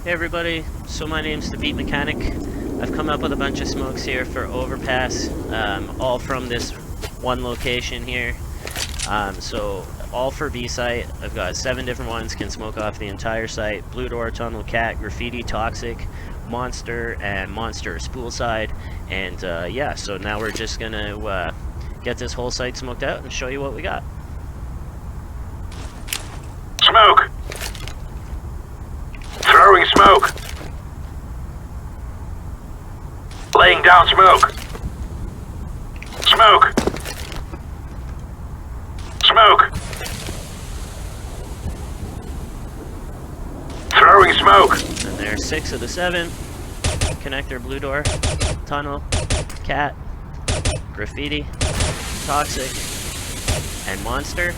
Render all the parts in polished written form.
Hey everybody, so my name's the Beat Mechanic. I've come up with a bunch of smokes here for Overpass, all from this one location here. So all for B site. I've got 7 different ones, can smoke off the entire site. Blue Door, Tunnel, Cat, Graffiti, Toxic, Monster, and Monster Spool side. And yeah, so now we're just gonna get this whole site smoked out and show you what we got. Smoke! Throwing smoke! Laying down smoke! Smoke! Smoke! Throwing smoke! And there's 6 of the 7. Connector, Blue Door, Tunnel, Cat, Graffiti, Toxic, and Monster.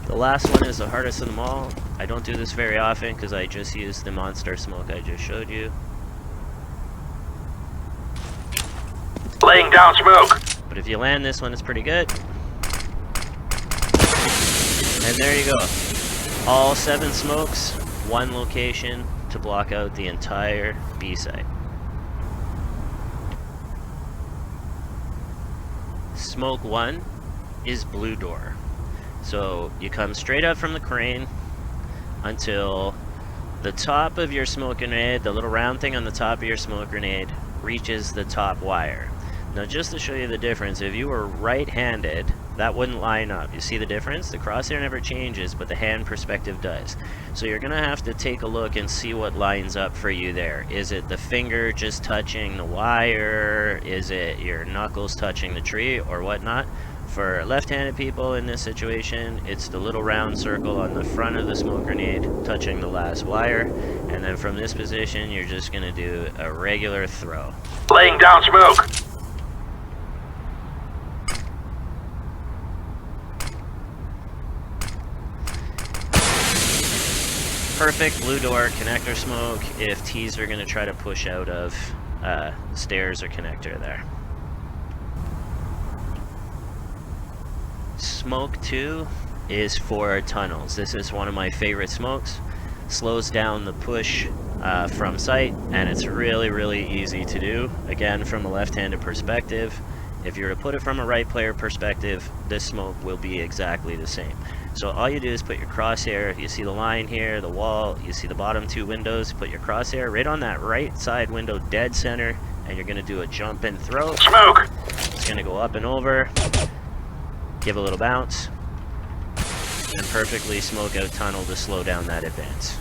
The last one is the hardest of them all. I don't do this very often because I just use the monster smoke I just showed you. Laying down smoke! But if you land this one, it's pretty good. And there you go. All 7 smokes, 1 location to block out the entire B site. Smoke 1 is Blue Door. So you come straight up from the crane until the top of your smoke grenade, the little round thing on the top of your smoke grenade, reaches the top wire. Now just to show you the difference, if you were right-handed, that wouldn't line up. You see the difference? The crosshair never changes, but the hand perspective does. So you're going to have to take a look and see what lines up for you there. Is it the finger just touching the wire? Is it your knuckles touching the tree or whatnot? For left-handed people in this situation, it's the little round circle on the front of the smoke grenade touching the last wire. And then from this position, you're just going to do a regular throw. Laying down smoke! Perfect Blue Door connector smoke if T's are going to try to push out of stairs or connector there. Smoke 2 is for tunnels. This is one of my favorite smokes. Slows down the push from sight, and it's really easy to do. Again, from a left-handed perspective. If you were to put it from a right player perspective, this smoke will be exactly the same. So all you do is put your crosshair, you see the line here, the wall, you see the bottom 2 windows, put your crosshair right on that right side window dead center, and you're going to do a jump and throw. Smoke! It's going to go up and over, give a little bounce, and perfectly smoke out tunnel to slow down that advance.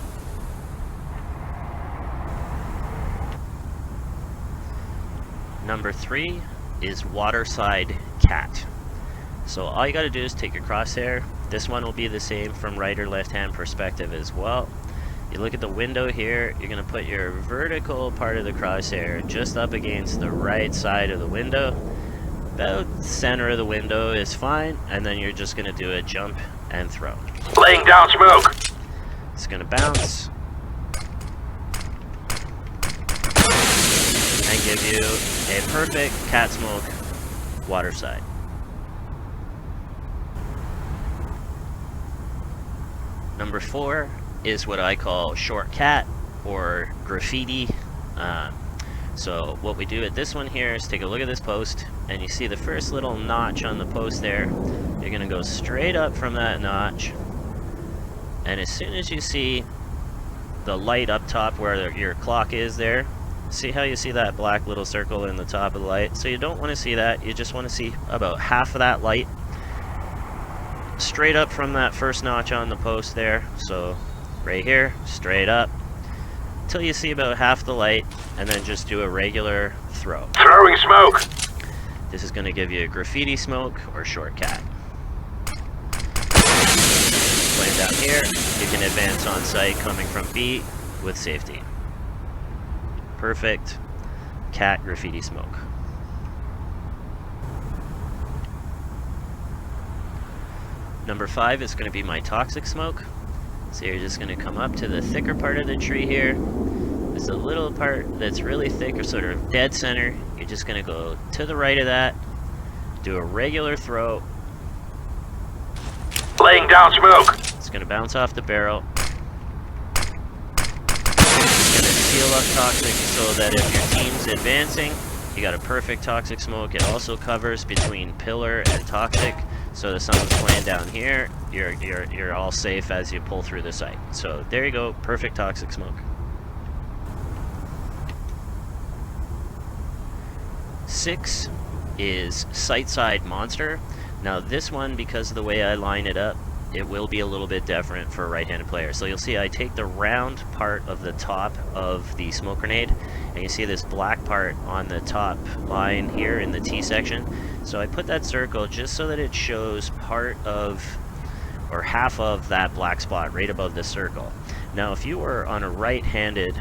Number 3 is Waterside Cat. So all you got to do is take your crosshair. This one will be the same from right or left hand perspective as well. You look at the window here, you're going to put your vertical part of the crosshair just up against the right side of the window. About center of the window is fine, and then you're just going to do a jump and throw. Laying down smoke! It's going to bounce and give you a perfect cat smoke waterside. Number 4 is what I call short cat or graffiti. So what we do at this one here is take a look at this post, and you see the first little notch on the post there. You're going to go straight up from that notch, and as soon as you see the light up top where your clock is there, see how you see that black little circle in the top of the light? So you don't want to see that, you just want to see about half of that light straight up from that first notch on the post there. So right here, straight up till you see about half the light, and then just do a regular throw. Throwing smoke! This is going to give you a graffiti smoke or short cat. Playing down here, you can advance on site coming from B with safety. Perfect cat graffiti smoke. Number 5 is going to be my toxic smoke. So you're just going to come up to the thicker part of the tree here. There's a little part that's really thick or sort of dead center. You're just going to go to the right of that, do a regular throw. Laying down smoke. It's going to bounce off the barrel. seal up toxic so that if your team's advancing, you got a perfect toxic smoke. It also covers between pillar and toxic, so if someone's playing down here, you're all safe as you pull through the site. So there you go, perfect toxic smoke. 6 is site side monster. Now this one, because of the way I line it up, it will be a little bit different for a right-handed player. So you'll see I take the round part of the top of the smoke grenade, and you see this black part on the top line here in the T section. So I put that circle just so that it shows part of, or half of that black spot right above the circle. Now if you were on a right-handed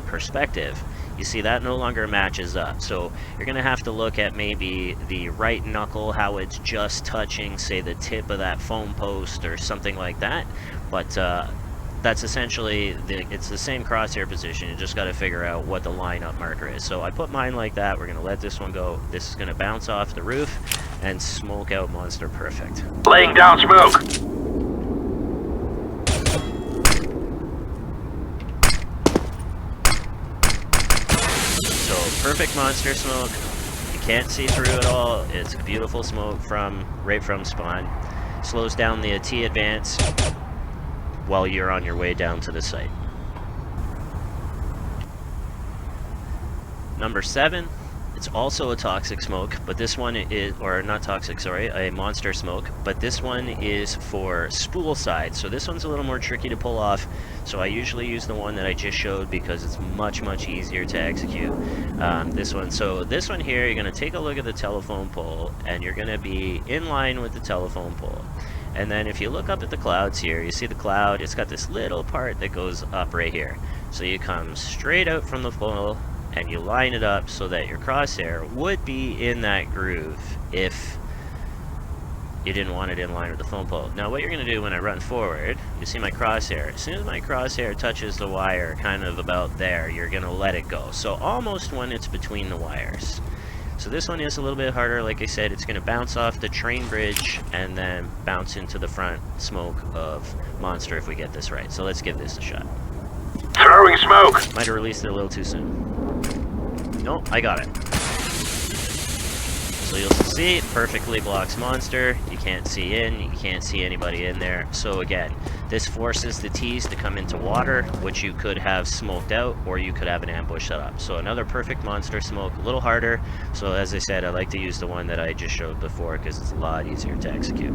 perspective, you see that no longer matches up. So you're going to have to look at maybe the right knuckle, how it's just touching, say, the tip of that foam post or something like that. But that's essentially, it's the same crosshair position. You just got to figure out what the lineup marker is. So I put mine like that. We're going to let this one go. This is going to bounce off the roof and smoke out monster perfect. Laying down smoke. Perfect monster smoke. You can't see through it all. It's a beautiful smoke right from spawn. Slows down the T advance while you're on your way down to the site. Number 7, it's also a toxic smoke, but this one is, or not toxic, sorry, a monster smoke, but this one is for spool side. So this one's a little more tricky to pull off. So I usually use the one that I just showed because it's much easier to execute. This one here, you're going to take a look at the telephone pole, and you're going to be in line with the telephone pole. And then if you look up at the clouds here, you see the cloud, it's got this little part that goes up right here. So you come straight out from the pole, and you line it up so that your crosshair would be in that groove if you didn't want it in line with the phone pole. Now what you're going to do when I run forward, you see my crosshair. As soon as my crosshair touches the wire, kind of about there, you're going to let it go. So almost when it's between the wires. So this one is a little bit harder. Like I said, it's going to bounce off the train bridge and then bounce into the front smoke of monster if we get this right. So let's give this a shot. Throwing smoke. Might have released it a little too soon. Nope, I got it. So you'll see it perfectly blocks monster. You can't see in, you can't see anybody in there. So again, this forces the T's to come into water, which you could have smoked out, or you could have an ambush set up. So another perfect monster smoke, a little harder. So as I said, I like to use the one that I just showed before because it's a lot easier to execute.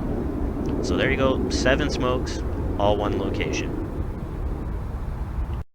So there you go, 7 smokes, all one location.